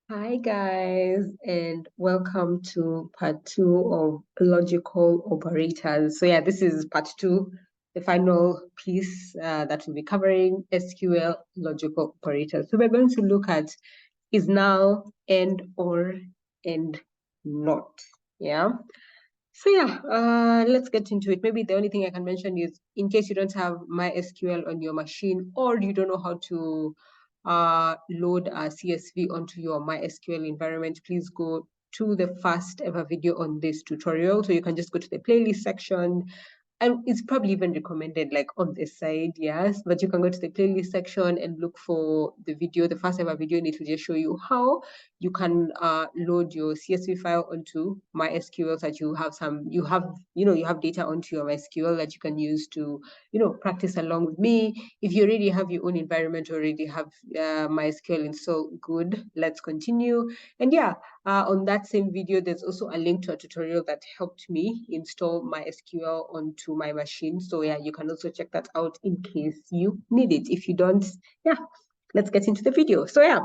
Hi guys, and welcome to part 2 of logical operators. So yeah, this is part 2, the final piece that we'll be covering, SQL logical operators. So we're going to look at is now, and, or, and not. Yeah. So yeah, let's get into it. Maybe the only thing I can mention is in case you don't have MySQL on your machine or you don't know how to load a CSV onto your MySQL environment, please go to the first ever video on this tutorial. So you can just go to the playlist section, and it's probably even recommended like on this side, yes, but you can go to the playlist section and look for the video, the first ever video, and it will just show you how you can load your CSV file onto MySQL, so that you have data onto your MySQL that you can use to, practice along with me. If you already have your own environment, already have MySQL installed, good, let's continue. And yeah, on that same video, there's also a link to a tutorial that helped me install MySQL onto my machine. So yeah, you can also check that out in case you need it. If you don't, yeah, let's get into the video. So yeah,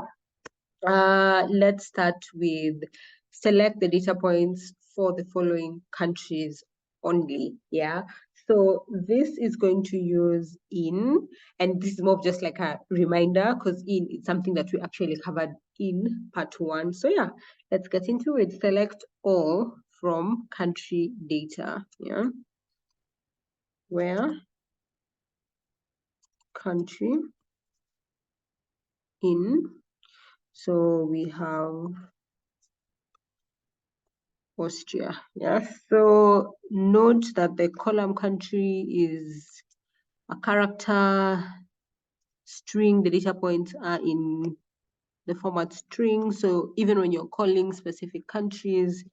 let's start with select the data points for the following countries only. Yeah. So this is going to use in, and this is more of just like a reminder because in is something that we actually covered in part 1. So yeah, let's get into it. Select all from country data. Yeah. Where country in. So we have Austria. Yeah. So note that the column country is a character string. The data points are in the format string. So even when you're calling specific countries,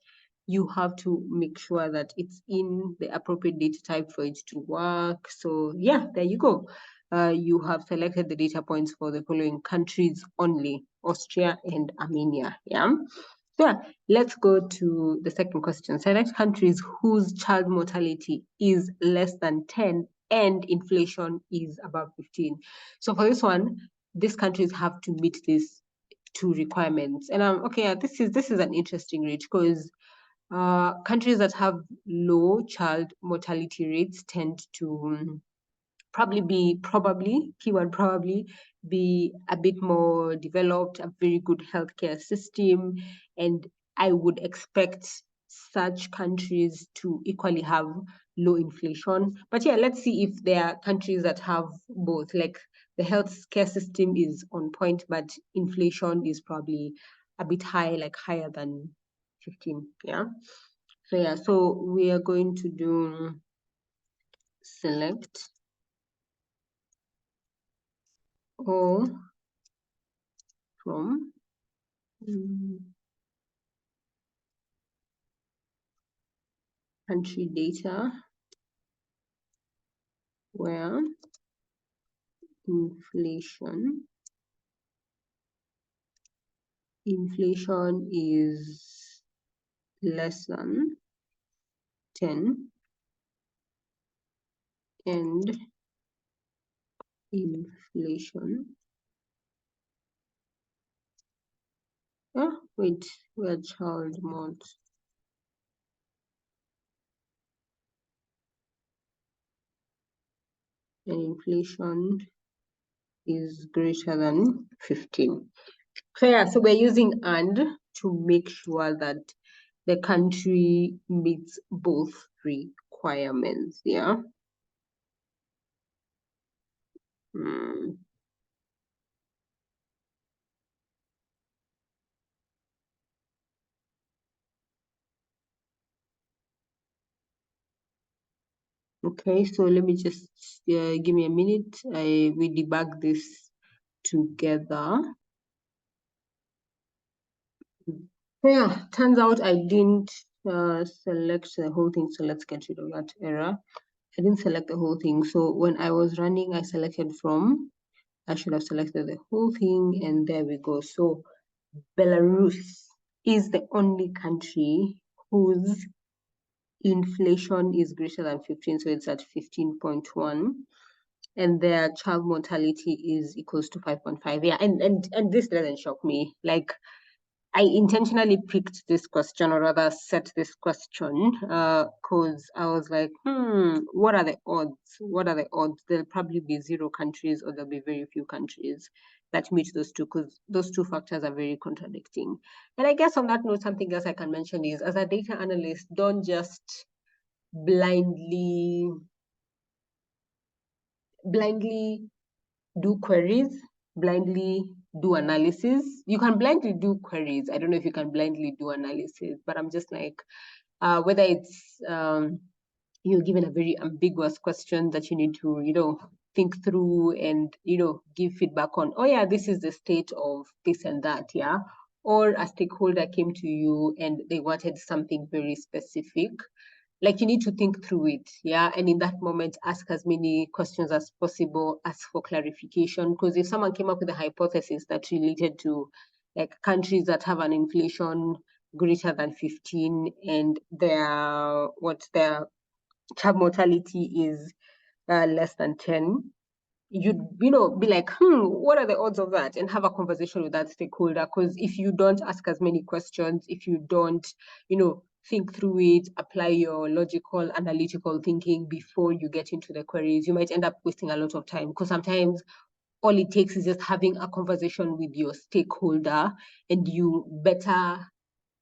you have to make sure that it's in the appropriate data type for it to work. So yeah, there you go. You have selected the data points for the following countries only, Austria and Armenia. Yeah. So yeah, let's go to the second question. Select countries whose child mortality is less than 10 and inflation is above 15. So for this one, these countries have to meet these 2 requirements. And okay, this is an interesting read because countries that have low child mortality rates tend to keyword probably, be a bit more developed, a very good healthcare system, and I would expect such countries to equally have low inflation. But yeah, let's see if there are countries that have both, like the healthcare system is on point, but inflation is probably a bit high, like higher than 15. Yeah. So yeah, so we are going to do select all from country data where inflation is less than 10 and inflation where child mort and inflation is greater than 15. So yeah, so we're using and to make sure that the country meets both requirements. Yeah. Okay, so let me just give me a minute. We debug this together. Yeah, turns out I didn't select the whole thing, so let's get rid of that error. I didn't select the whole thing, so when I was running, I selected from. I should have selected the whole thing, and there we go. So Belarus is the only country whose inflation is greater than 15, so it's at 15.1. And their child mortality is equals to 5.5. Yeah, and this doesn't shock me. Like, I intentionally picked this question, or rather set this question, because I was like, what are the odds? What are the odds? There'll probably be 0 countries, or there'll be very few countries that meet those two, because those two factors are very contradicting. And I guess on that note, something else I can mention is, as a data analyst, don't just blindly do queries, blindly do analysis. You can blindly do queries. I don't know if you can blindly do analysis, but I'm just like, whether it's you're given a very ambiguous question that you need to, think through and, give feedback on, oh yeah, this is the state of this and that, yeah. Or a stakeholder came to you and they wanted something very specific. Like, you need to think through it, yeah, and in that moment ask as many questions as possible, ask for clarification, because if someone came up with a hypothesis that related to like countries that have an inflation greater than 15 and their child mortality is less than 10, you'd be like, what are the odds of that, and have a conversation with that stakeholder. Because if you don't ask as many questions, if you don't think through it, apply your logical analytical thinking before you get into the queries, you might end up wasting a lot of time, because sometimes all it takes is just having a conversation with your stakeholder, and you better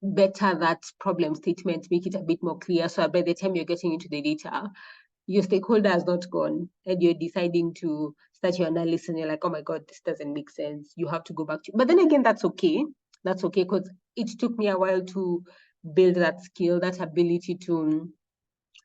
that problem statement, make it a bit more clear, so by the time you're getting into the data, your stakeholder has not gone, and you're deciding to start your analysis and you're like, oh my God, this doesn't make sense. You have to go back to, but then again, that's okay. That's okay, because it took me a while to build that skill, that ability to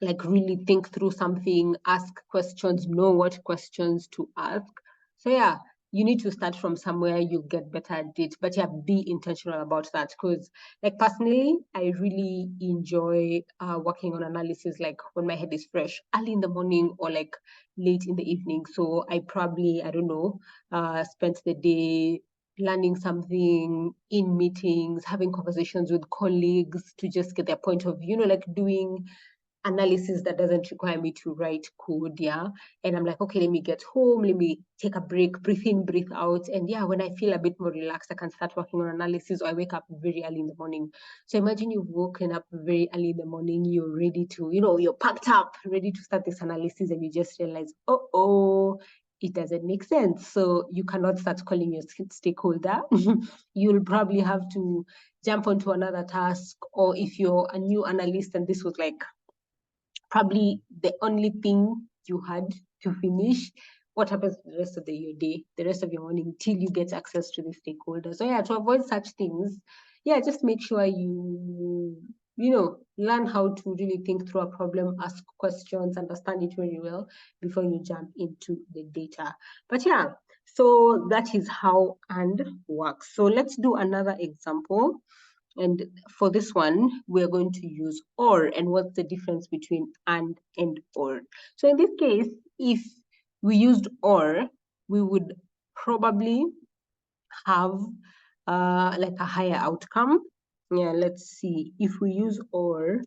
like really think through something, ask questions, know what questions to ask. So yeah, you need to start from somewhere, you'll get better at it. But yeah, be intentional about that, because like personally, I really enjoy working on analysis like when my head is fresh, early in the morning or like late in the evening. So I probably, I don't know, spent the day learning something, in meetings, having conversations with colleagues to just get their point of view, like doing analysis that doesn't require me to write code, yeah. And I'm like, okay, let me get home, let me take a break, breathe in, breathe out. And yeah, when I feel a bit more relaxed, I can start working on analysis, or I wake up very early in the morning. So imagine you've woken up very early in the morning, you're ready to, you're packed up, ready to start this analysis, and you just realize, it doesn't make sense. So you cannot start calling your stakeholder. You'll probably have to jump onto another task, or if you're a new analyst and this was like probably the only thing you had to finish, what happens the rest of your day, the rest of your morning, till you get access to the stakeholders? So yeah, to avoid such things, yeah, just make sure you learn how to really think through a problem, ask questions, understand it very well before you jump into the data. But yeah, so that is how AND works. So let's do another example. And for this one, we're going to use OR. And what's the difference between AND OR? So in this case, if we used OR, we would probably have like a higher outcome. Yeah, let's see. If we use OR,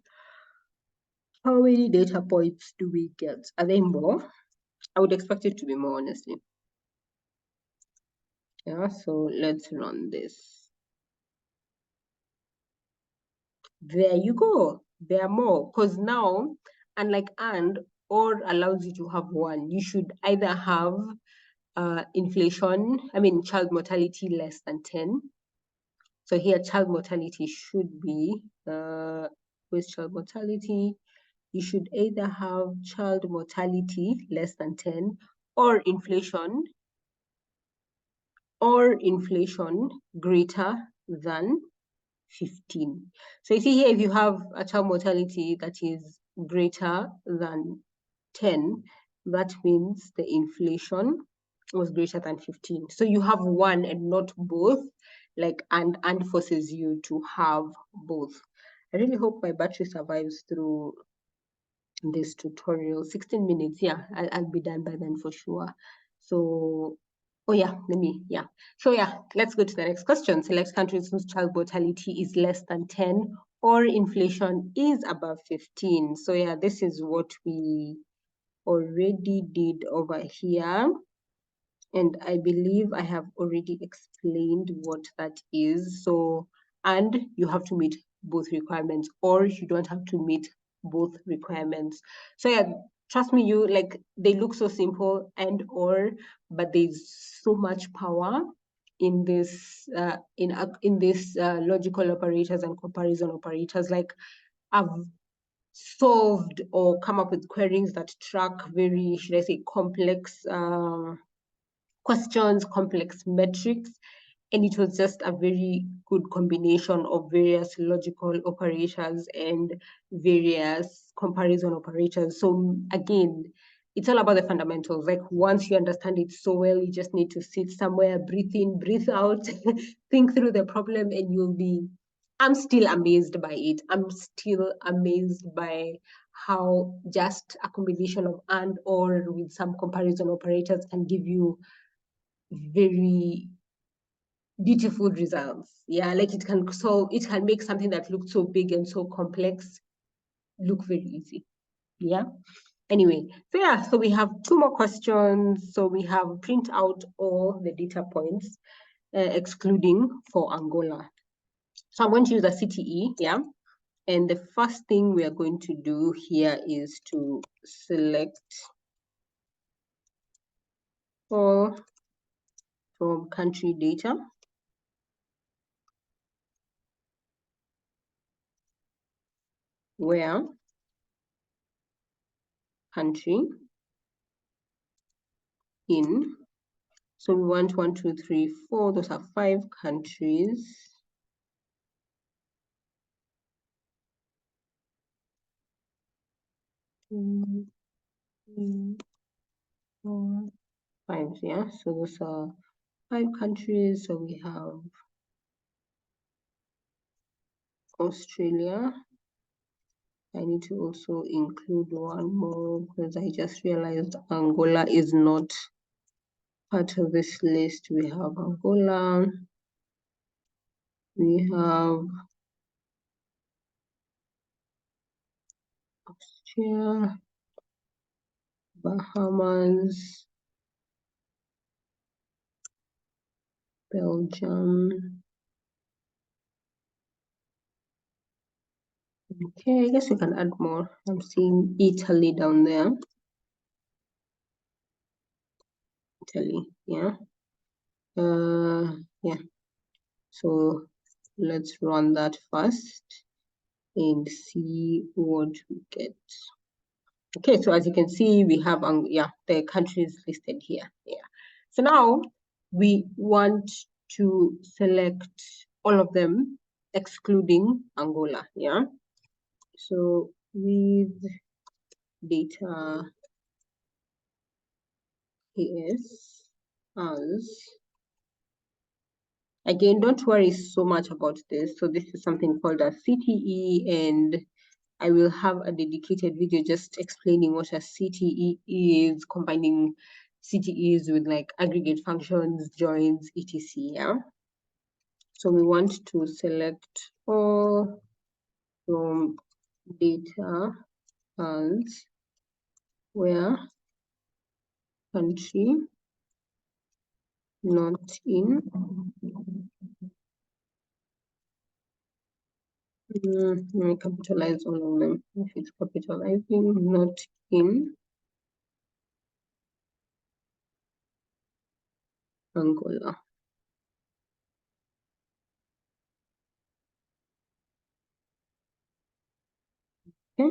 how many data points do we get? Are they more? I would expect it to be more, honestly. Yeah, so let's run this. There you go. There are more, because now, unlike AND, OR allows you to have one. You should either have child mortality less than 10. So here, child mortality should be, with child mortality, you should either have child mortality less than 10 or inflation greater than 15. So you see here, if you have a child mortality that is greater than 10, that means the inflation was greater than 15. So you have one and not both, like, and forces you to have both. I really hope my battery survives through this tutorial. 16 minutes, yeah, I'll be done by then for sure. So so yeah, let's go to the next question. Select countries whose child mortality is less than 10 or inflation is above 15. So yeah, this is what we already did over here. And I believe I have already explained what that is. So and you have to meet both requirements, or you don't have to meet both requirements. So yeah, trust me, you like, they look so simple, and or, but there's so much power in this logical operators and comparison operators. Like, I've solved or come up with queries that track very, should I say, complex questions, complex metrics, and it was just a very good combination of various logical operators and various comparison operators. So again, it's all about the fundamentals. Like, once you understand it so well, you just need to sit somewhere, breathe in, breathe out, think through the problem, and you'll be, I'm still amazed by it. I'm still amazed by how just a combination of and or with some comparison operators can give you very beautiful results. Yeah, like it can make something that looked so big and so complex look very easy. Yeah. Anyway, so yeah, so we have two more questions. So we have print out all the data points, excluding for Angola. So I'm going to use a CTE, yeah. And the first thing we are going to do here is to select all from country data. Where country in. So we want 1, 2, 3, 4. Those are 5 countries. Two, 3, 4, 5. Yeah. So those are 5 countries. So we have Australia. I need to also include one more because I just realized Angola is not part of this list. We have Angola. We have Austria, Bahamas, Belgium. Okay, I guess we can add more. I'm seeing Italy down there. Italy, yeah. Yeah. So let's run that first and see what we get. Okay, so as you can see, we have the countries listed here. Yeah. So now we want to select all of them, excluding Angola. Yeah. So with data is as, again, don't worry so much about this. So this is something called a CTE, and I will have a dedicated video just explaining what a CTE is, combining CTEs with like aggregate functions, joins, etc. Yeah. So we want to select all from data as where country not in. Let me capitalize all of them. If it's capitalizing, not in Angola. Okay.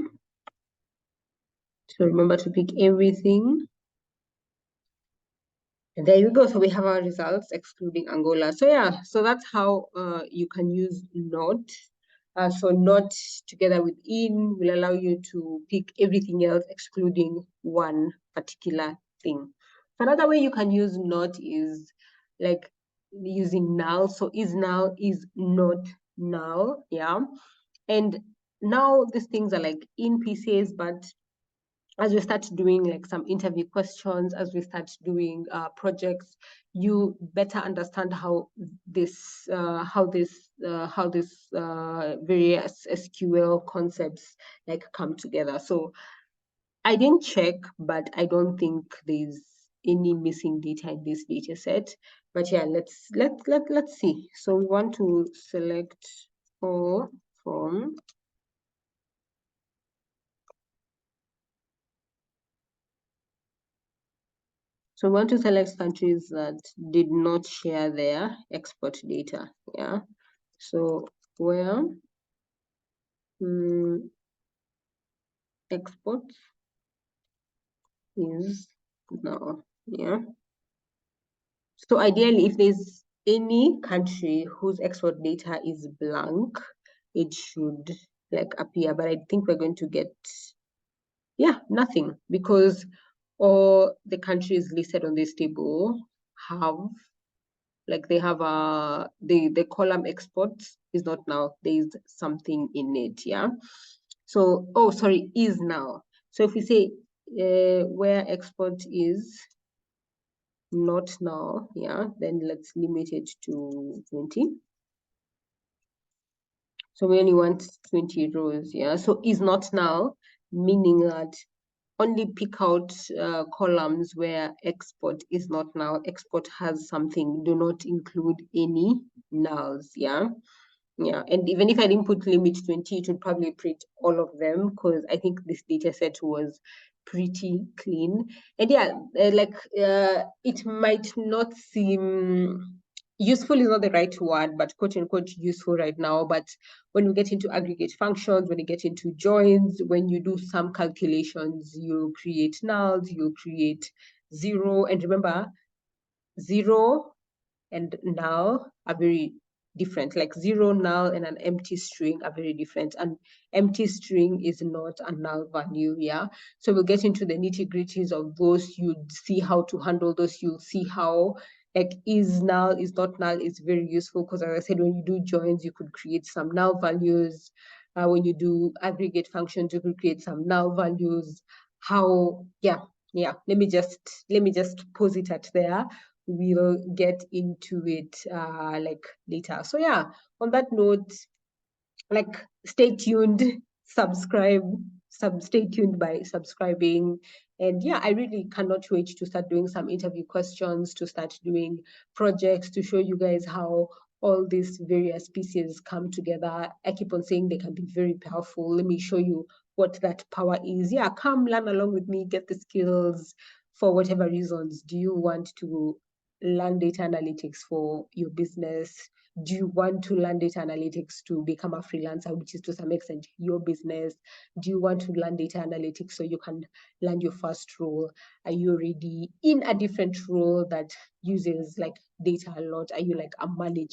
So remember to pick everything. And there you go. So we have our results excluding Angola. So yeah, so that's how you can use not. So not together with in will allow you to pick everything else excluding one particular thing. So another way you can use not is like using null. So is null is not null. Yeah. And now these things are like in pieces, but as we start doing like some interview questions, as we start doing projects, you better understand how this various SQL concepts like come together. So I didn't check, but I don't think there's any missing data in this data set. But yeah, let's see. So we want to select all from So we want to select countries that did not share their export data. Yeah. So where export is now. Yeah. So ideally, if there's any country whose export data is blank, it should like appear. But I think we're going to get nothing, because all the countries listed on this table have they have the column exports is not now, there's something in it. Yeah. So sorry, is now. So if we say where export is not now, yeah, then let's limit it to 20. So we only want 20 rows. Yeah. So is not now, meaning that only pick out columns where export is not now. Export has something. Do not include any nulls. Yeah. Yeah. And even if I didn't put limit 20, it would probably print all of them, because I think this data set was pretty clean. And yeah, it might not seem useful is not the right word, but quote unquote useful right now. But when we get into aggregate functions, when you get into joins, when you do some calculations, you create nulls, you create zero. And remember, zero and null are very different. Like zero, null, and an empty string are very different. And empty string is not a null value. Yeah. So we'll get into the nitty-gritties of those. You'd see how to handle those. You'll see how is null, is not null is very useful, because as I said, when you do joins, you could create some null values. When you do aggregate functions, you could create some null values. Let me just pause it at there. We'll get into it later. So yeah, on that note, stay tuned, stay tuned by subscribing. And yeah, I really cannot wait to start doing some interview questions, to start doing projects, to show you guys how all these various pieces come together. I keep on saying they can be very powerful. Let me show you what that power is. Yeah, come learn along with me, get the skills. For whatever reasons, do you want to learn data analytics for your business? Do you want to learn data analytics to become a freelancer, which is to some extent your business? Do you want to learn data analytics so you can land your first role? Are you already in a different role that uses data a lot? Are you like a manager?